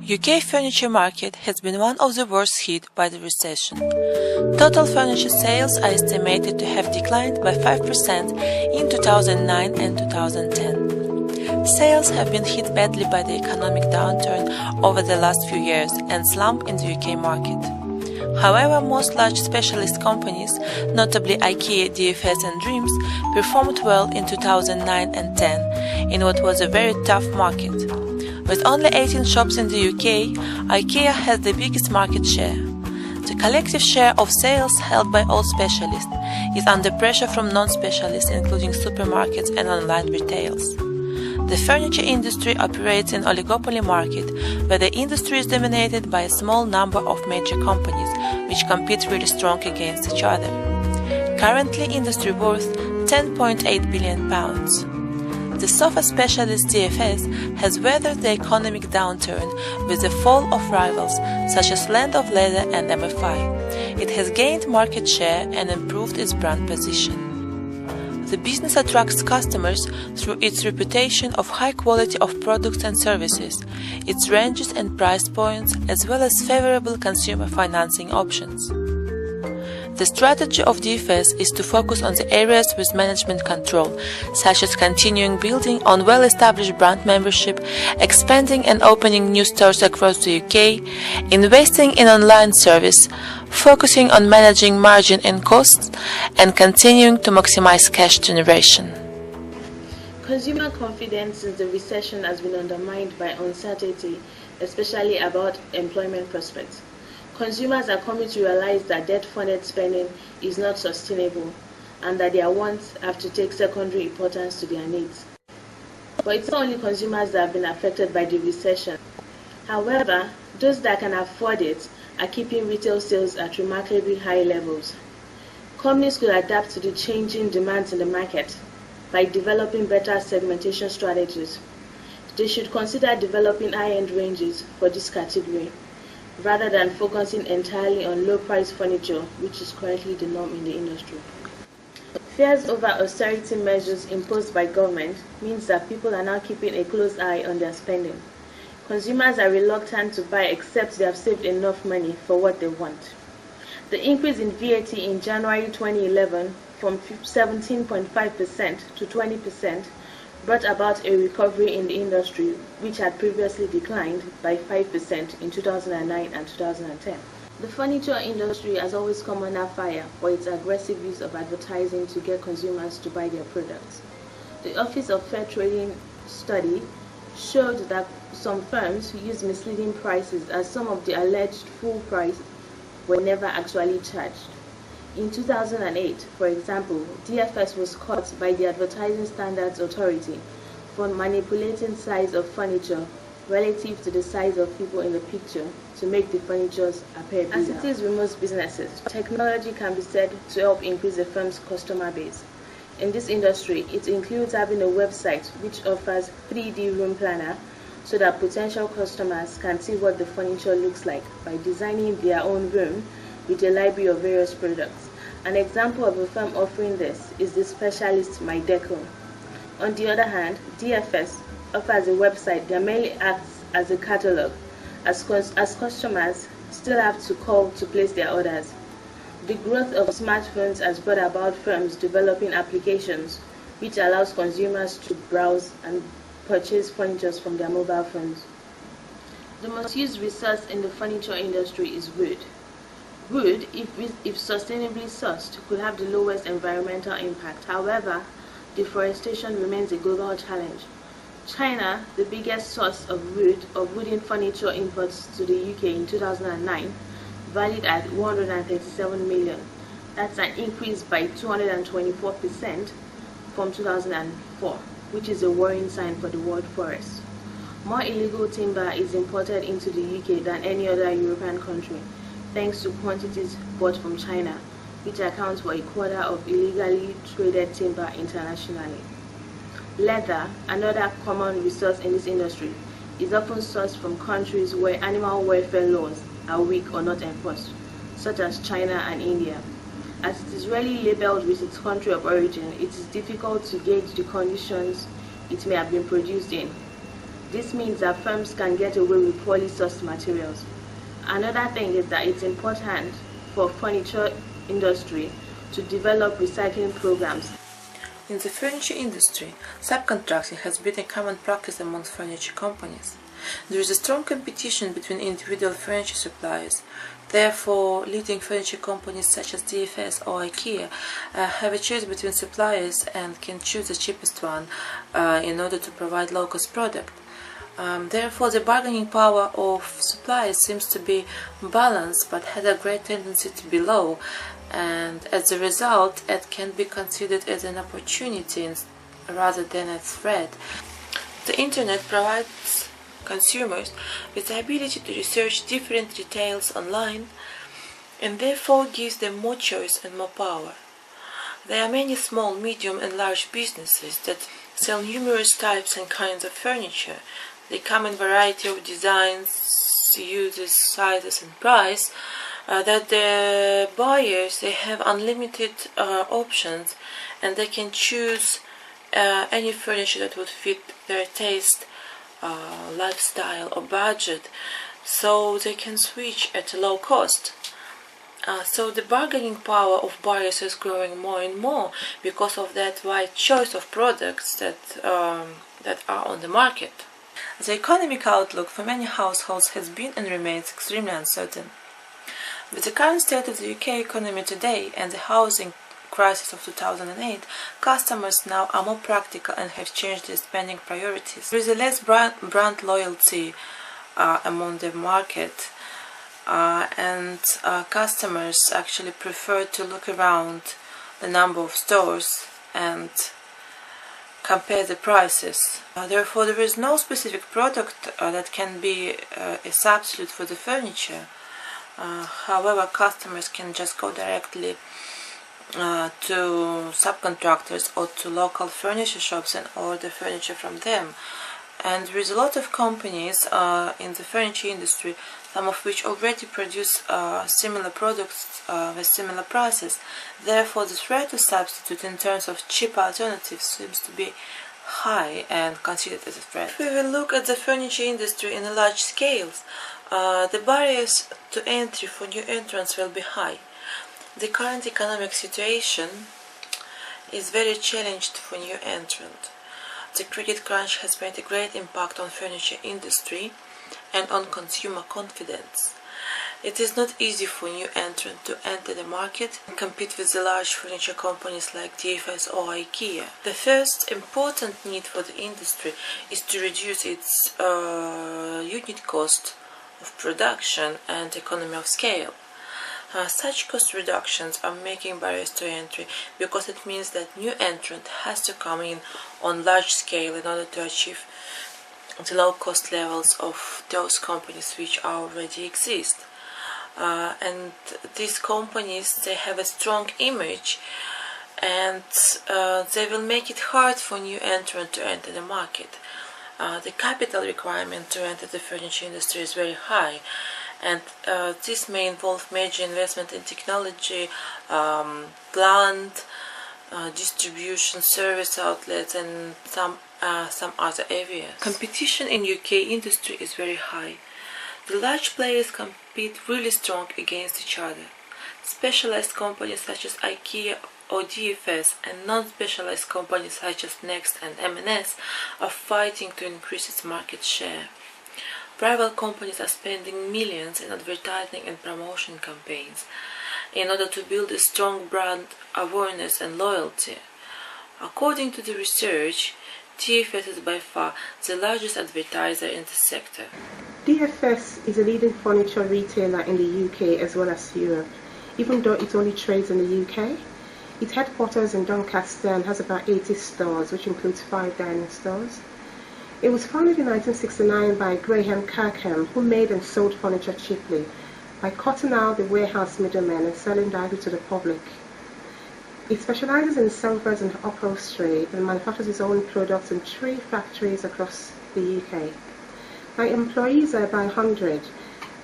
UK furniture market has been one of the worst hit by the recession. Total furniture sales are estimated to have declined by 5% in 2009 and 2010. Sales have been hit badly by the economic downturn over the last few years and slump in the UK market. However, most large specialist companies, notably IKEA, DFS and Dreams, performed well in 2009 and 10 in what was a very tough market. With only 18 shops in the UK, IKEA has the biggest market share. The collective share of sales held by all specialists is under pressure from non-specialists including supermarkets and online retailers. The furniture industry operates in an oligopoly market where the industry is dominated by a small number of major companies which compete really strong against each other. Currently industry worth £10.8 billion. The sofa specialist DFS has weathered the economic downturn with the fall of rivals such as Land of Leather and MFI. It has gained market share and improved its brand position. The business attracts customers through its reputation of high quality of products and services, its ranges and price points, as well as favorable consumer financing options. The strategy of DFS is to focus on the areas with management control, such as continuing building on well-established brand membership, expanding and opening new stores across the UK, investing in online service, focusing on managing margin and costs, and continuing to maximize cash generation. Consumer confidence since the recession has been undermined by uncertainty, especially about employment prospects. Consumers are coming to realize that debt-funded spending is not sustainable and that their wants have to take secondary importance to their needs. But it's not only consumers that have been affected by the recession. However, those that can afford it are keeping retail sales at remarkably high levels. Companies could adapt to the changing demands in the market by developing better segmentation strategies. They should consider developing high-end ranges for this category, rather than focusing entirely on low-priced furniture, which is currently the norm in the industry. Fears over austerity measures imposed by government means that people are now keeping a close eye on their spending. Consumers are reluctant to buy except they have saved enough money for what they want. The increase in VAT in January 2011 from 17.5% to 20% brought about a recovery in the industry, which had previously declined by 5% in 2009 and 2010. The furniture industry has always come under fire for its aggressive use of advertising to get consumers to buy their products. The Office of Fair Trading study showed that some firms used misleading prices as some of the alleged full price were never actually charged. In 2008, for example, DFS was caught by the Advertising Standards Authority for manipulating size of furniture relative to the size of people in the picture to make the furniture appear bigger. As it is with most businesses, technology can be said to help increase a firm's customer base. In this industry, it includes having a website which offers 3D room planner so that potential customers can see what the furniture looks like by designing their own room with a library of various products. An example of a firm offering this is the specialist MyDeco. On the other hand, DFS offers a website that mainly acts as a catalog, as customers still have to call to place their orders. The growth of smartphones has brought about firms developing applications which allows consumers to browse and purchase furniture from their mobile phones. The most used resource in the furniture industry is wood. Wood, if sustainably sourced, could have the lowest environmental impact. However, deforestation remains a global challenge. China, the biggest source of wooden furniture imports to the UK in 2009, valued at 137 million. That's an increase by 224% from 2004, which is a worrying sign for the world forest. More illegal timber is imported into the UK than any other European country, thanks to quantities bought from China, which accounts for a quarter of illegally traded timber internationally. Leather, another common resource in this industry, is often sourced from countries where animal welfare laws are weak or not enforced, such as China and India. As it is rarely labeled with its country of origin, it is difficult to gauge the conditions it may have been produced in. This means that firms can get away with poorly sourced materials. Another thing is that it's important for furniture industry to develop recycling programs. In the furniture industry, subcontracting has been a common practice amongst furniture companies. There is a strong competition between individual furniture suppliers. Therefore, leading furniture companies such as DFS or IKEA have a choice between suppliers and can choose the cheapest one in order to provide low-cost product. Therefore, the bargaining power of suppliers seems to be balanced but has a great tendency to be low, and as a result, it can be considered as an opportunity rather than a threat. The Internet provides consumers with the ability to research different retails online and therefore gives them more choice and more power. There are many small, medium and large businesses that sell numerous types and kinds of furniture. They come in a variety of designs, uses, sizes and price, that the buyers, they have unlimited options and they can choose any furniture that would fit their taste, lifestyle or budget, so they can switch at a low cost. So the bargaining power of buyers is growing more and more because of that wide choice of products that are on the market. The economic outlook for many households has been and remains extremely uncertain. With the current state of the UK economy today and the housing crisis of 2008, customers now are more practical and have changed their spending priorities. There is a less brand loyalty among the market, and customers actually prefer to look around the number of stores and compare the prices. Therefore, there is no specific product that can be a substitute for the furniture. However, customers can just go directly to subcontractors or to local furniture shops and order furniture from them. And there is a lot of companies in the furniture industry, some of which already produce similar products with similar prices. Therefore, the threat to substitute in terms of cheap alternatives seems to be high and considered as a threat. If we will look at the furniture industry in a large scale, the barriers to entry for new entrants will be high. The current economic situation is very challenged for new entrants. The credit crunch has made a great impact on furniture industry and on consumer confidence. It is not easy for new entrants to enter the market and compete with the large furniture companies like DFS or IKEA. The first important need for the industry is to reduce its unit cost of production and economy of scale. Such cost reductions are making barriers to entry because it means that new entrant has to come in on large scale in order to achieve the low cost levels of those companies which already exist. And these companies, they have a strong image and they will make it hard for new entrant to enter the market. The capital requirement to enter the furniture industry is very high, and this may involve major investment in technology, plant, distribution, service outlets, and some other areas. Competition in UK industry is very high. The large players compete really strong against each other. Specialized companies such as IKEA or DFS and non-specialized companies such as Next and M&S are fighting to increase its market share. Private companies are spending millions in advertising and promotion campaigns in order to build a strong brand awareness and loyalty. According to the research, DFS is by far the largest advertiser in the sector. DFS is a leading furniture retailer in the UK as well as Europe, even though it only trades in the UK. Its headquarters in Doncaster and has about 80 stores, which includes 5 dining stores. It was founded in 1969 by Graham Kirkham, who made and sold furniture cheaply by cutting out the warehouse middlemen and selling directly to the public. It specializes in sofas and upholstery and manufactures its own products in 3 factories across the UK. Now, employees are about 100,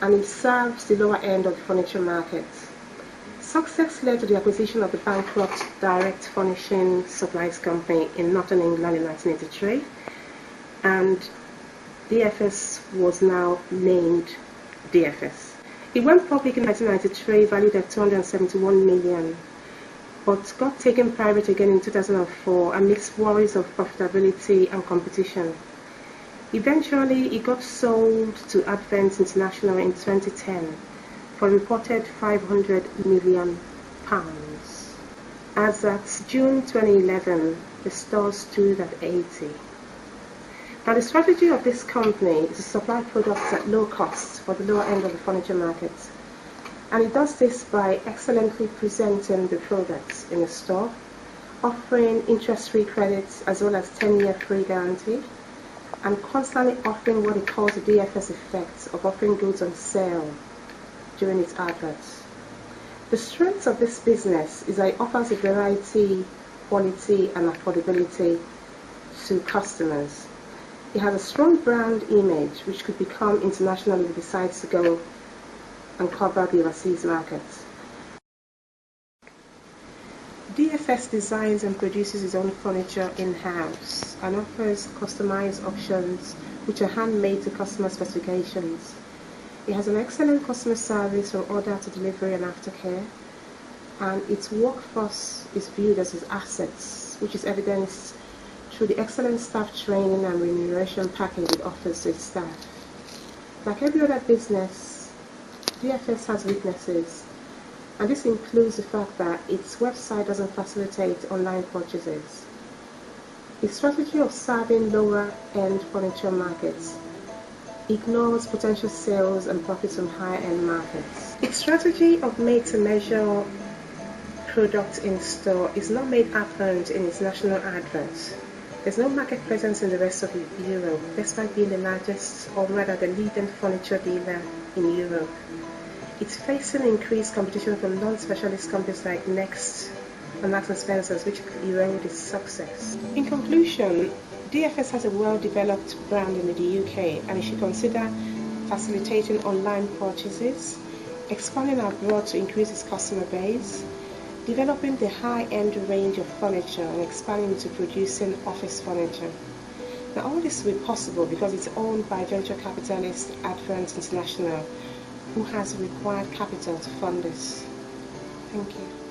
and it serves the lower end of the furniture market. Success led to the acquisition of the bankrupt Direct Furnishing Supplies Company in Northern England in 1983, and DFS was now named DFS. It went public in 1993, valued at 271 million, but got taken private again in 2004 amidst worries of profitability and competition. Eventually, it got sold to Advent International in 2010 for a reported £500 million. As at June 2011, the store stood at 80. Now, the strategy of this company is to supply products at low cost for the lower end of the furniture market. And it does this by excellently presenting the products in the store, offering interest-free credits as well as 10-year free guarantee, and constantly offering what it calls the DFS effect of offering goods on sale during its adverts. The strength of this business is that it offers a variety, quality, and affordability to customers. It has a strong brand image which could become international if it decides to go and cover the overseas markets. DFS designs and produces its own furniture in-house and offers customized options which are handmade to customer specifications. It has an excellent customer service from order to delivery and aftercare, and its workforce is viewed as its assets, which is evidenced through the excellent staff training and remuneration package it offers to its staff. Like every other business, DFS has weaknesses, and this includes the fact that its website doesn't facilitate online purchases. Its strategy of serving lower-end furniture markets ignores potential sales and profits from higher-end markets. Its strategy of made-to-measure products in store is not made apparent in its national adverts. There's no market presence in the rest of Europe, despite being the largest, or rather the leading furniture dealer in Europe. It's facing increased competition from non-specialist companies like Next and Marks & Spencer's, which could erode its success. In conclusion, DFS has a well-developed brand in the UK, and it should consider facilitating online purchases, expanding abroad to increase its customer base, developing the high-end range of furniture and expanding into producing office furniture. Now, all this will be possible because it's owned by venture capitalist Advent International, who has required capital to fund this. Thank you.